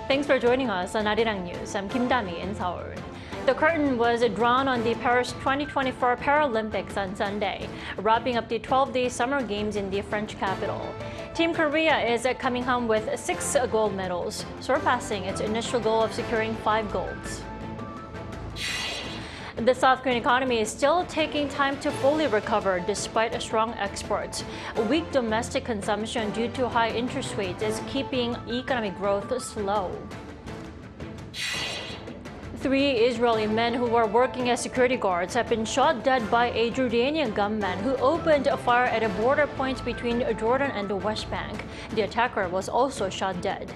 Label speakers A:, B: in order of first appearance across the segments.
A: Thanks for joining us on Arirang News. I'm Kim Dami in Seoul. The curtain was drawn on the Paris 2024 Paralympics on Sunday, wrapping up the 12-day Summer Games in the French capital. Team Korea is coming home with 6 gold medals, surpassing its initial goal of securing 5 golds. The South Korean economy is still taking time to fully recover despite strong exports. Weak domestic consumption due to high interest rates is keeping economic growth slow. 3 Israeli men who were working as security guards have been shot dead by a Jordanian gunman who opened a fire at a border point between Jordan and the West Bank. The attacker was also shot dead.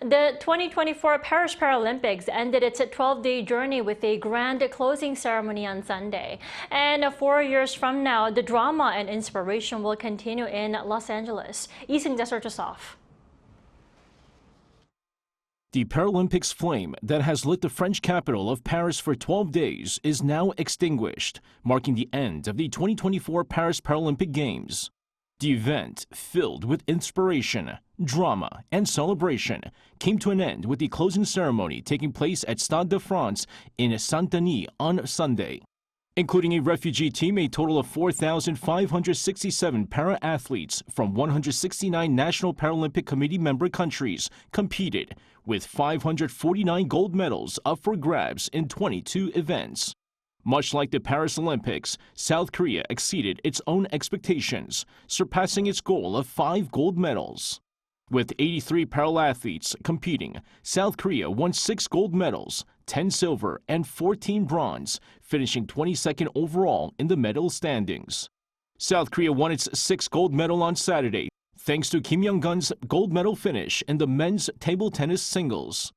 A: The 2024 Paris Paralympics ended its 12-day journey with a grand closing ceremony on Sunday. And 4 years from now, the drama and inspiration will continue in Los Angeles. Lee Seung-jae starts us off.
B: The Paralympics flame that has lit the French capital of Paris for 12 days is now extinguished, marking the end of the 2024 Paris Paralympic Games. The event, filled with inspiration, drama, and celebration, came to an end with the closing ceremony taking place at Stade de France in Saint-Denis on Sunday. Including a refugee team, a total of 4,567 para-athletes from 169 National Paralympic Committee member countries competed, with 549 gold medals up for grabs in 22 events. Much like the Paris Olympics, South Korea exceeded its own expectations, surpassing its goal of 5 gold medals. With 83 para-athletes competing, South Korea won 6 gold medals, 10 silver, and 14 bronze, finishing 22nd overall in the medal standings. South Korea won its 6th gold medal on Saturday, thanks to Kim Jong-un's gold medal finish in the men's table tennis singles.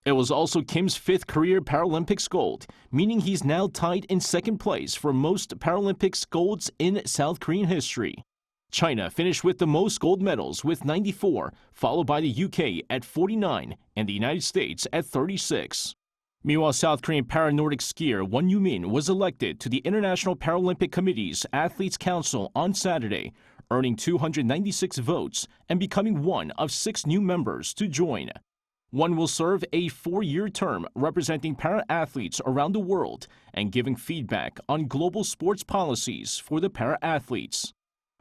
B: It was also Kim's 5th career Paralympics gold, meaning he's now tied in 2nd place for most Paralympics golds in South Korean history. China finished with the most gold medals with 94, followed by the UK at 49 and the United States at 36. Meanwhile, South Korean para-Nordic skier Won Yoo-min was elected to the International Paralympic Committee's Athletes Council on Saturday, earning 296 votes and becoming one of 6 new members to join. One will serve a 4-year term representing para-athletes around the world and giving feedback on global sports policies for the para-athletes.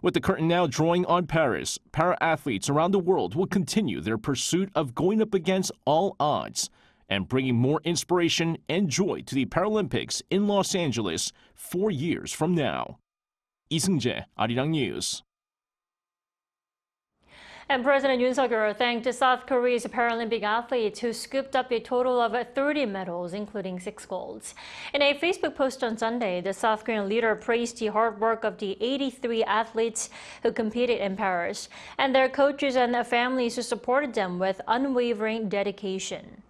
B: With the curtain now drawing on Paris, para-athletes around the world will continue their pursuit of going up against all odds and bringing more inspiration and joy to the Paralympics in Los Angeles 4 years from now. Lee Seung-jae, Arirang News.
A: And President Yoon thanked South Korea's Paralympic athletes who scooped up a total of 30 medals, including 6 golds. In a Facebook post on Sunday, the South Korean leader praised the hard work of the 83 athletes who competed in Paris and their coaches and families who supported them with unwavering dedication.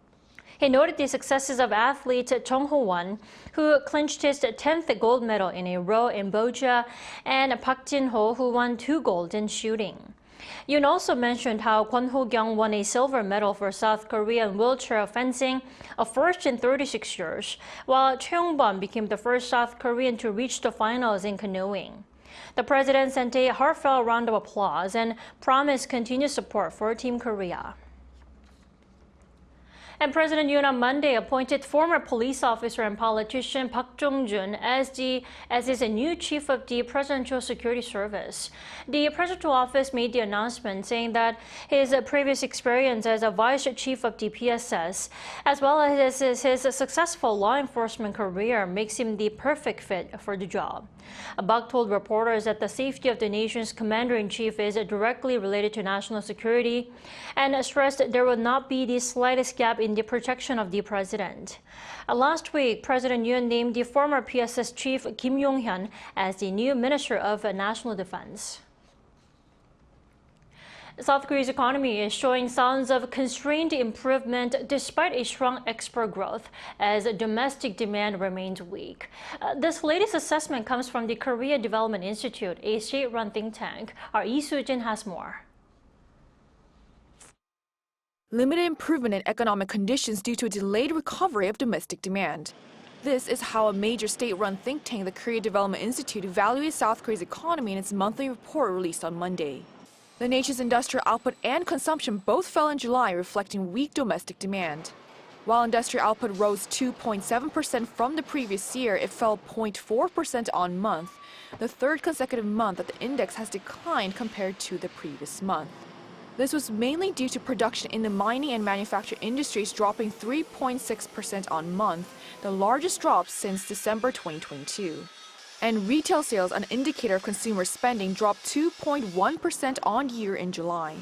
A: He noted the successes of athlete Chung Ho-won, who clinched his 10th gold medal in a row in Boja, and Park Jin-ho, who won 2 gold in shooting. Yoon also mentioned how Kwon Ho-kyung won a silver medal for South Korea in wheelchair fencing, a first in 36 years, while Choi Yong-bum became the first South Korean to reach the finals in canoeing. The president sent a heartfelt round of applause and promised continued support for Team Korea. And President Yoon on Monday appointed former police officer and politician Park Jong-joon as his new chief of the Presidential Security Service. The presidential office made the announcement saying that his previous experience as a vice chief of the PSS, as well as his successful law enforcement career, makes him the perfect fit for the job. Park told reporters that the safety of the nation's commander-in-chief is directly related to national security and stressed there will not be the slightest gap in the protection of the president. Last week, President Yoon named the former PSS chief Kim Jong-un as the new Minister of National Defense. South Korea's economy is showing signs of constrained improvement despite a strong export growth as domestic demand remains weak. This latest assessment comes from the Korea Development Institute, a state-run think tank. Our Lee Soo-jin has more.
C: Limited improvement in economic conditions due to a delayed recovery of domestic demand. This is how a major state-run think tank, the Korea Development Institute, evaluated South Korea's economy in its monthly report released on Monday. The nation's industrial output and consumption both fell in July, reflecting weak domestic demand. While industrial output rose 2.7% from the previous year, it fell 0.4% on month, the third consecutive month that the index has declined compared to the previous month. This was mainly due to production in the mining and manufacturing industries dropping 3.6% on month, the largest drop since December 2022. And retail sales, an indicator of consumer spending, dropped 2.1% on year in July.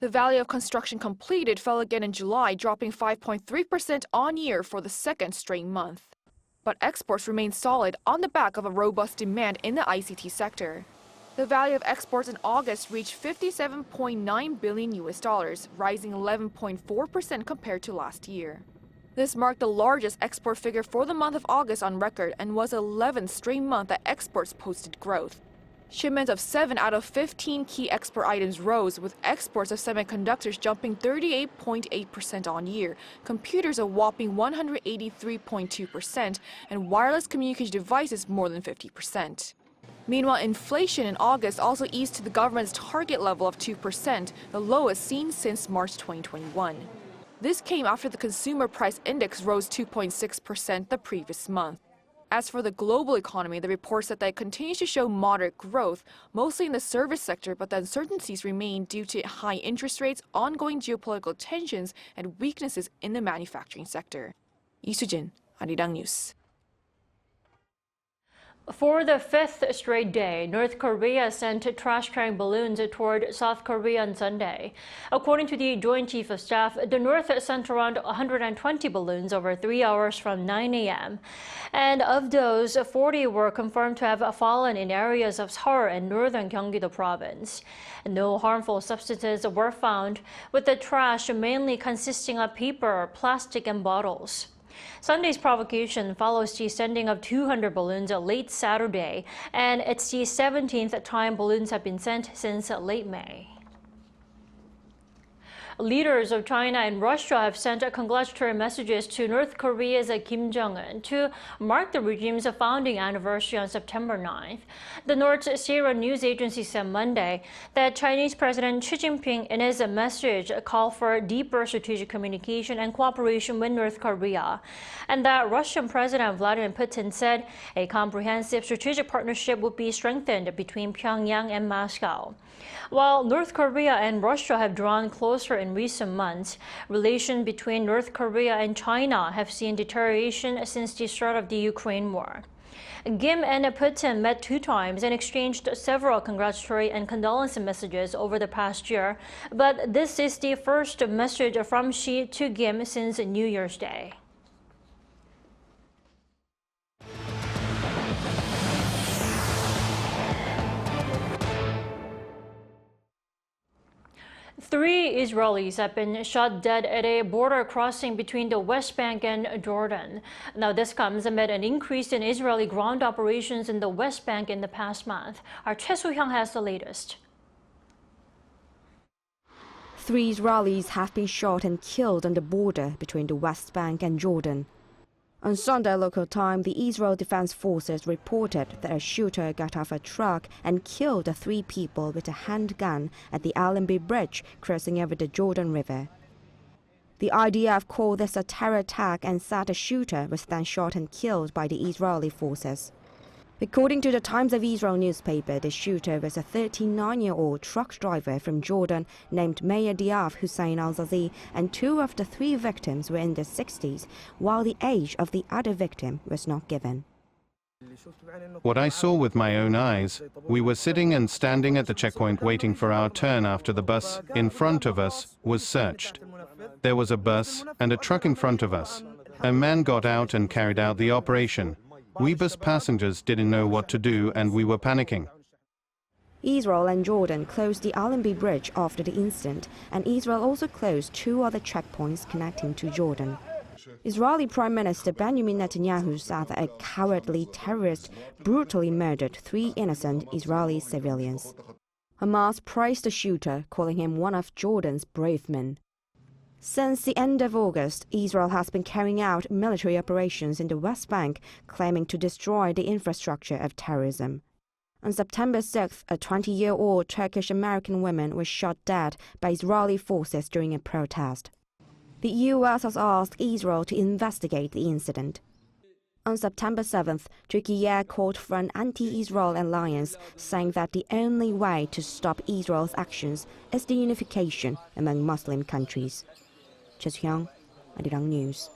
C: The value of construction completed fell again in July, dropping 5.3% on year for the second straight month. But exports remained solid on the back of a robust demand in the ICT sector. The value of exports in August reached $57.9 billion, rising 11.4% compared to last year. This marked the largest export figure for the month of August on record and was the 11th straight month that exports posted growth. Shipments of 7 out of 15 key export items rose, with exports of semiconductors jumping 38.8% on year, computers a whopping 183.2%, and wireless communication devices more than 50%. Meanwhile, inflation in August also eased to the government's target level of 2%, the lowest seen since March 2021. This came after the consumer price index rose 2.6% the previous month. As for the global economy, the report said that it continues to show moderate growth, mostly in the service sector, but the uncertainties remain due to high interest rates, ongoing geopolitical tensions, and weaknesses in the manufacturing sector. Lee Soo-jin, Arirang News.
A: For the fifth straight day, North Korea sent trash-carrying balloons toward South Korea on Sunday. According to the Joint Chief of Staff, the North sent around 120 balloons over 3 hours from 9 a.m. And of those, 40 were confirmed to have fallen in areas of Seoul and northern Gyeonggi-do province. No harmful substances were found, with the trash mainly consisting of paper, plastic, and bottles. Sunday's provocation follows the sending of 200 balloons late Saturday, and it's the 17th time balloons have been sent since late May. Leaders of China and Russia have sent congratulatory messages to North Korea's Kim Jong-un to mark the regime's founding anniversary on September 9th. The North Korea news agency said Monday that Chinese President Xi Jinping in his message called for deeper strategic communication and cooperation with North Korea, and that Russian President Vladimir Putin said a comprehensive strategic partnership would be strengthened between Pyongyang and Moscow. While North Korea and Russia have drawn closer in recent months, relations between North Korea and China have seen deterioration since the start of the Ukraine war. Kim and Putin met 2 times and exchanged several congratulatory and condolence messages over the past year, but this is the first message from Xi to Kim since New Year's Day. Three Israelis have been shot dead at a border crossing between the West Bank and Jordan. Now, this comes amid an increase in Israeli ground operations in the West Bank in the past month. Our Choi Soo-hyung has the latest.
D: 3 Israelis have been shot and killed on the border between the West Bank and Jordan. On Sunday local time, the Israel Defense Forces reported that a shooter got off a truck and killed 3 people with a handgun at the Allenby Bridge crossing over the Jordan River. The IDF called this a terror attack and said the shooter was then shot and killed by the Israeli forces. According to the Times of Israel newspaper, the shooter was a 39-year-old truck driver from Jordan named Meir Diav Hussein al-Zazi, and 2 of the 3 victims were in their 60s, while the age of the other victim was not given.
E: What I saw with my own eyes, we were sitting and standing at the checkpoint waiting for our turn after the bus in front of us was searched. There was a bus and a truck in front of us. A man got out and carried out the operation. We bus passengers didn't know what to do and we were panicking.
D: Israel and Jordan closed the Allenby Bridge after the incident, and Israel also closed 2 other checkpoints connecting to Jordan. Israeli Prime Minister Benjamin Netanyahu said that a cowardly terrorist brutally murdered 3 innocent Israeli civilians. Hamas praised the shooter, calling him one of Jordan's brave men. Since the end of August, Israel has been carrying out military operations in the West Bank, claiming to destroy the infrastructure of terrorism. On September 6th, a 20-year-old Turkish-American woman was shot dead by Israeli forces during a protest. The U.S. has asked Israel to investigate the incident. On September 7th, Turkey called for an anti-Israel alliance, saying that the only way to stop Israel's actions is the unification among Muslim countries. Choi Hyung, Arirang News.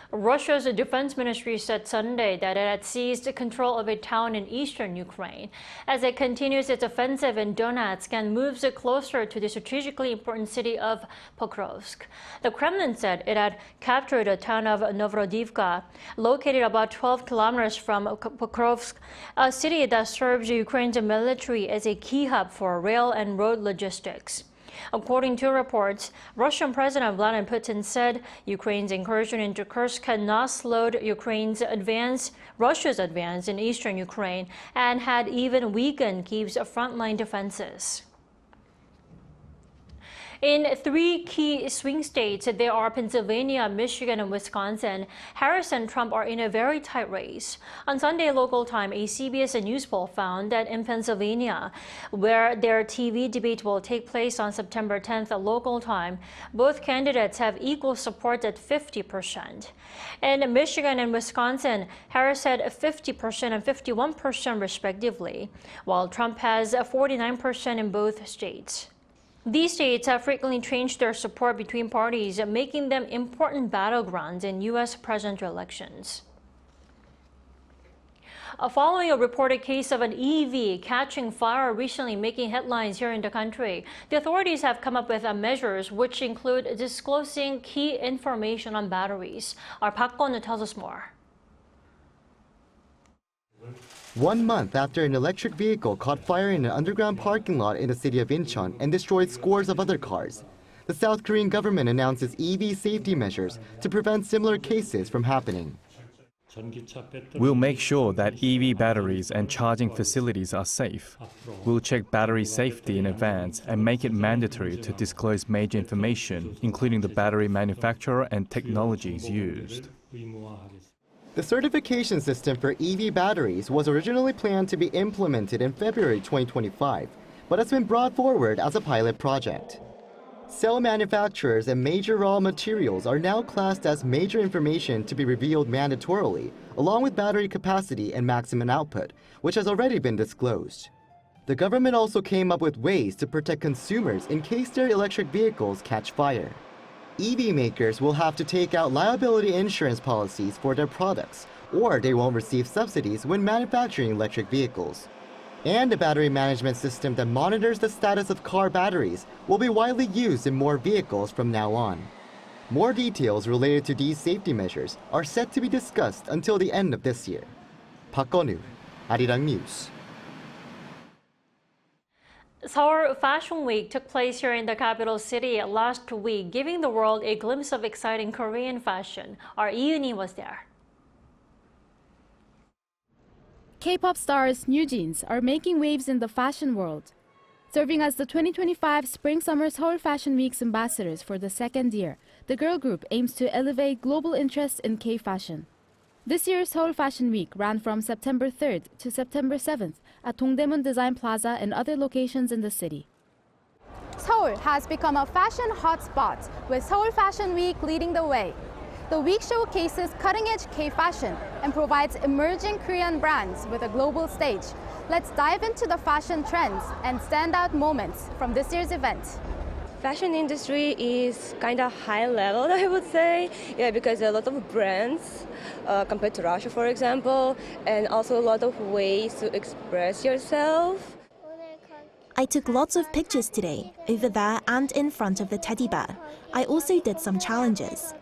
A: Russia's defense ministry said Sunday that it had seized control of a town in eastern Ukraine as it continues its offensive in Donetsk and moves closer to the strategically important city of Pokrovsk. The Kremlin said it had captured the town of Novohrodivka, located about 12 kilometers from Pokrovsk, a city that serves Ukraine's military as a key hub for rail and road logistics. According to reports, Russian President Vladimir Putin said Ukraine's incursion into Kursk had not slowed Russia's advance in eastern Ukraine, and had even weakened Kyiv's frontline defenses. In 3 key swing states, there are Pennsylvania, Michigan, and Wisconsin. Harris and Trump are in a very tight race. On Sunday local time, a CBS News poll found that in Pennsylvania, where their TV debate will take place on September 10th local time, both candidates have equal support at 50%. In Michigan and Wisconsin, Harris had 50% and 51% respectively, while Trump has 49% in both states. These states have frequently changed their support between parties, making them important battlegrounds in U.S. presidential elections. Following a reported case of an EV catching fire recently making headlines here in the country, the authorities have come up with measures which include disclosing key information on batteries. Our Park Jong-joon tells us more.
F: 1 month after an electric vehicle caught fire in an underground parking lot in the city of Incheon and destroyed scores of other cars, the South Korean government announces EV safety measures to prevent similar cases from happening.
G: We'll make sure that EV batteries and charging facilities are safe. We'll check battery safety in advance and make it mandatory to disclose major information, including the battery manufacturer and technologies used.
F: The certification system for EV batteries was originally planned to be implemented in February 2025, but has been brought forward as a pilot project. Cell manufacturers and major raw materials are now classed as major information to be revealed mandatorily, along with battery capacity and maximum output, which has already been disclosed. The government also came up with ways to protect consumers in case their electric vehicles catch fire. EV makers will have to take out liability insurance policies for their products, or they won't receive subsidies when manufacturing electric vehicles. And a battery management system that monitors the status of car batteries will be widely used in more vehicles from now on. More details related to these safety measures are set to be discussed until the end of this year. Park Jong-joon, Arirang News.
A: Seoul Fashion Week took place here in the capital city last week, giving the world a glimpse of exciting Korean fashion. Our Yoon was there.
H: K-pop stars NewJeans are making waves in the fashion world. Serving as the 2025 Spring-Summer Seoul Fashion Week's ambassadors for the second year, the girl group aims to elevate global interest in K-fashion. This year's Seoul Fashion Week ran from September 3rd to September 7th at Dongdaemun Design Plaza and other locations in the city.
I: Seoul has become a fashion hotspot, with Seoul Fashion Week leading the way. The week showcases cutting-edge K-fashion and provides emerging Korean brands with a global stage. Let's dive into the fashion trends and standout moments from this year's event.
J: Fashion industry is kind of high level, I would say, because there are a lot of brands compared to Russia, for example, and also a lot of ways to express yourself.
K: I took lots of pictures today, over there and in front of the teddy bear. I also did some challenges.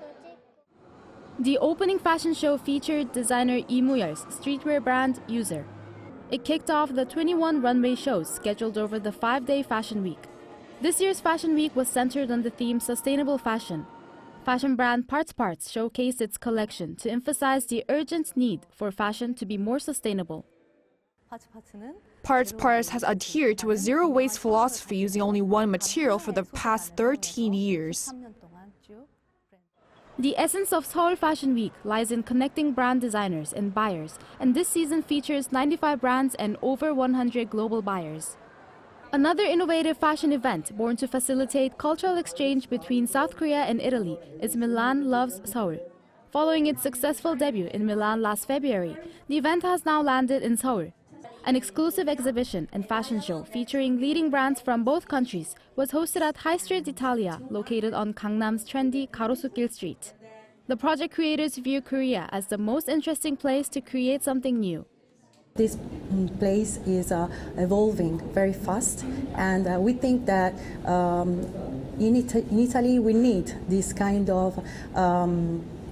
H: The opening fashion show featured designer Lee Mu-yeol's streetwear brand User. It kicked off the 21 runway shows scheduled over the 5-day fashion week. This year's Fashion Week was centered on the theme Sustainable Fashion. Fashion brand Parts showcased its collection to emphasize the urgent need for fashion to be more sustainable.
C: Parts has adhered to a zero-waste philosophy using only one material for the past 13 years.
H: The essence of Seoul Fashion Week lies in connecting brand designers and buyers, and this season features 95 brands and over 100 global buyers. Another innovative fashion event born to facilitate cultural exchange between South Korea and Italy is Milan Loves Seoul. Following its successful debut in Milan last February, the event has now landed in Seoul. An exclusive exhibition and fashion show featuring leading brands from both countries was hosted at High Street Italia, located on Gangnam's trendy Garosukil Street. The project creators view Korea as the most interesting place to create something new.
L: This place is evolving very fast, and we think that in Italy we need this kind of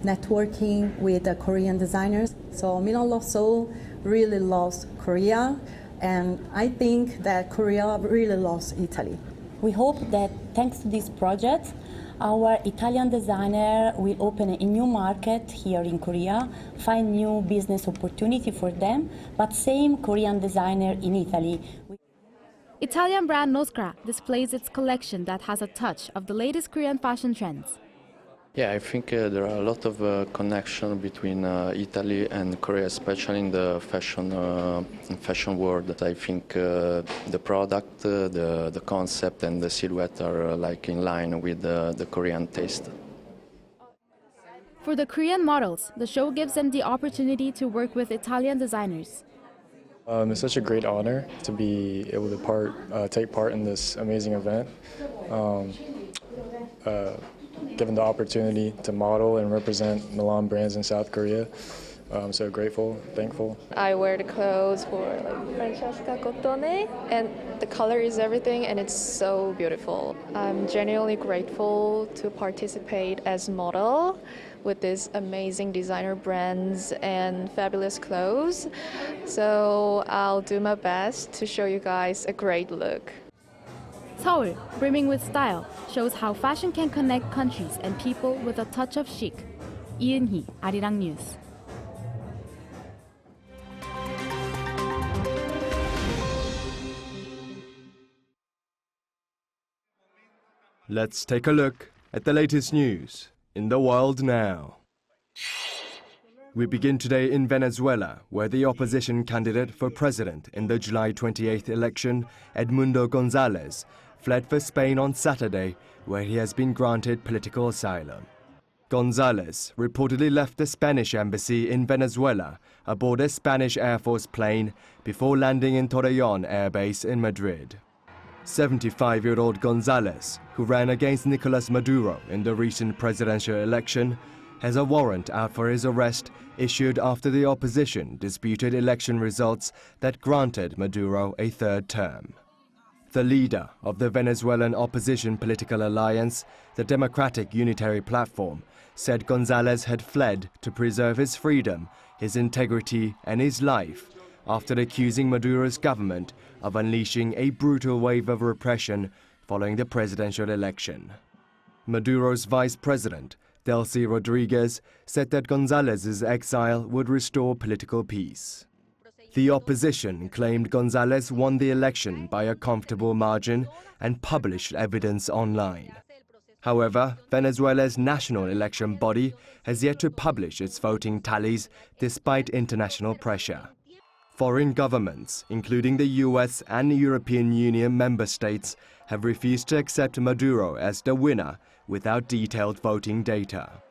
L: networking with the Korean designers. So Milan Loves Seoul really loves Korea, and I think that Korea really loves Italy.
M: We hope that thanks to this project, our Italian designer will open a new market here in Korea, find new business opportunity for them, but same Korean designer in Italy.
H: Italian brand Noskra displays its collection that has a touch of the latest Korean fashion trends.
N: Yeah, I think there are a lot of connection between Italy and Korea, especially in the fashion world. I think the product, the concept, and the silhouette are like in line with the Korean taste.
H: For the Korean models, the show gives them the opportunity to work with Italian designers.
O: It's such a great honor to be able to take part in this amazing event. Given the opportunity to model and represent Milan brands in South Korea. I'm so grateful, thankful.
P: I wear the clothes for Francesca Cottone, and the color is everything, and it's so beautiful. I'm genuinely grateful to participate as model with these amazing designer brands and fabulous clothes. So I'll do my best to show you guys a great look.
H: Seoul, brimming with style, shows how fashion can connect countries and people with a touch of chic. Yoon, Arirang News.
Q: Let's take a look at the latest news in the world now. We begin today in Venezuela, where the opposition candidate for president in the July 28th election, Edmundo González, fled for Spain on Saturday, where he has been granted political asylum. González reportedly left the Spanish embassy in Venezuela aboard a Spanish Air Force plane before landing in Torreón Air Base in Madrid. 75-year-old González, who ran against Nicolas Maduro in the recent presidential election, has a warrant out for his arrest issued after the opposition disputed election results that granted Maduro a third term. The leader of the Venezuelan opposition political alliance, the Democratic Unitary Platform, said González had fled to preserve his freedom, his integrity, and his life after accusing Maduro's government of unleashing a brutal wave of repression following the presidential election. Maduro's vice president, Delcy Rodriguez, said that González's exile would restore political peace. The opposition claimed González won the election by a comfortable margin and published evidence online. However, Venezuela's national election body has yet to publish its voting tallies despite international pressure. Foreign governments, including the US and European Union member states, have refused to accept Maduro as the winner without detailed voting data.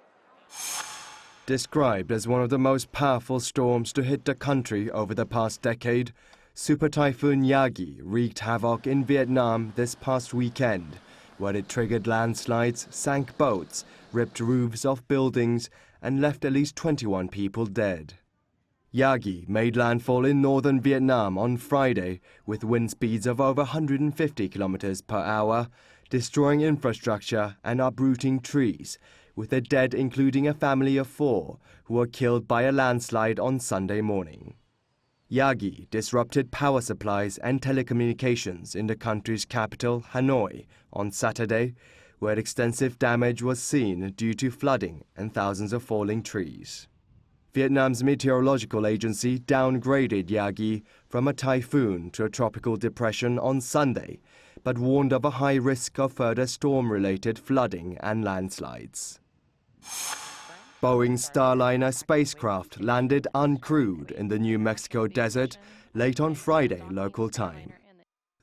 Q: Described as one of the most powerful storms to hit the country over the past decade, Super Typhoon Yagi wreaked havoc in Vietnam this past weekend, where it triggered landslides, sank boats, ripped roofs off buildings, and left at least 21 people dead. Yagi made landfall in northern Vietnam on Friday with wind speeds of over 150 kilometers per hour, destroying infrastructure and uprooting trees, with the dead including a family of 4 who were killed by a landslide on Sunday morning. Yagi disrupted power supplies and telecommunications in the country's capital, Hanoi, on Saturday, where extensive damage was seen due to flooding and thousands of falling trees. Vietnam's meteorological agency downgraded Yagi from a typhoon to a tropical depression on Sunday, but warned of a high risk of further storm-related flooding and landslides. Boeing's Starliner spacecraft landed uncrewed in the New Mexico desert late on Friday local time.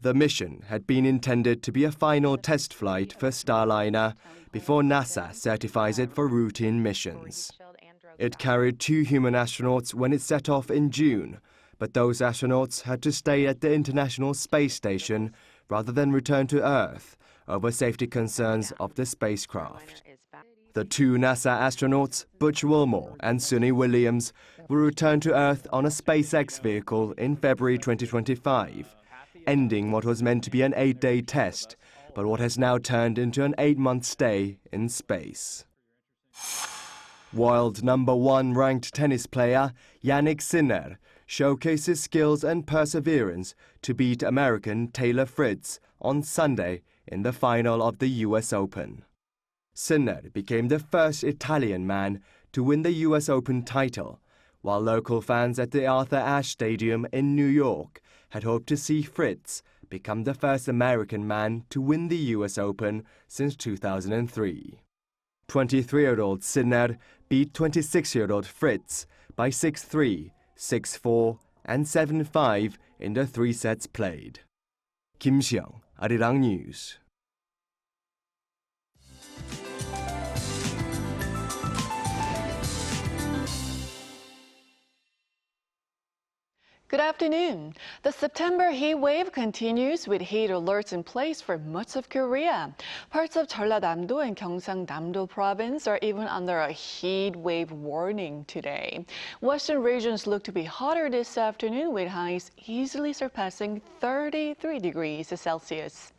Q: The mission had been intended to be a final test flight for Starliner before NASA certifies it for routine missions. It carried 2 human astronauts when it set off in June, but those astronauts had to stay at the International Space Station rather than return to Earth over safety concerns of the spacecraft. The 2 NASA astronauts, Butch Wilmore and Suni Williams, will return to Earth on a SpaceX vehicle in February 2025, ending what was meant to be an 8-day test, but what has now turned into an 8-month stay in space. World #1 ranked tennis player Jannik Sinner showcases skills and perseverance to beat American Taylor Fritz on Sunday in the final of the US Open. Sinner became the first Italian man to win the US Open title, while local fans at the Arthur Ashe Stadium in New York had hoped to see Fritz become the first American man to win the US Open since 2003. 23-year-old Sinner beat 26-year-old Fritz by 6-3, 6-4 and 7-5 in the 3 sets played. Kim Jong-un, Arirang News.
R: Good afternoon. The September heat wave continues with heat alerts in place for much of Korea. Parts of Jeollanam-do and Gyeongsang-namdo province are even under a heat wave warning today. Western regions look to be hotter this afternoon with highs easily surpassing 33 degrees Celsius.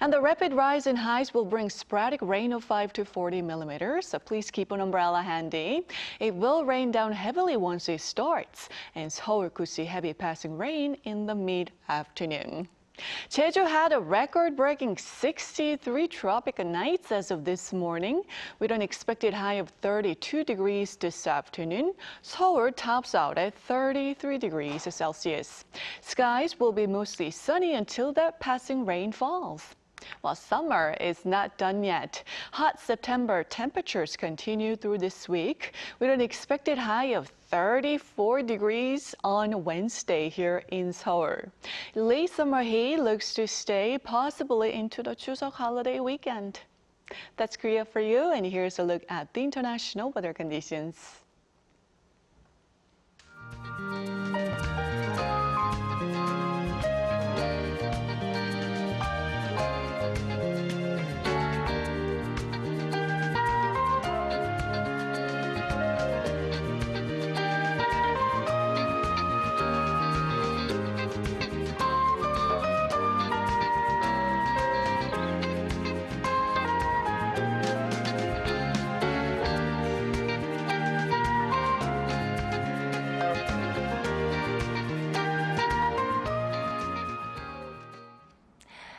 R: And the rapid rise in highs will bring sporadic rain of 5 to 40 millimeters, so please keep an umbrella handy. It will rain down heavily once it starts, and Seoul could see heavy passing rain in the mid-afternoon. Jeju had a record-breaking 63 tropical nights as of this morning, with an expected high of 32 degrees this afternoon. Seoul tops out at 33 degrees Celsius. Skies will be mostly sunny until that passing rain falls. While summer is not done yet, hot September temperatures continue through this week, with an expected high of 34 degrees on Wednesday here in Seoul. Late summer heat looks to stay possibly into the Chuseok holiday weekend. That's Korea for you, and here's a look at the international weather conditions.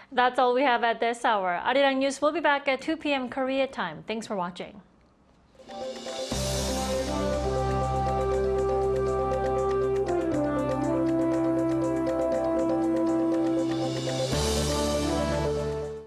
A: That's all we have at this hour. Arirang News will be back at 2 p.m. Korea time. Thanks for watching.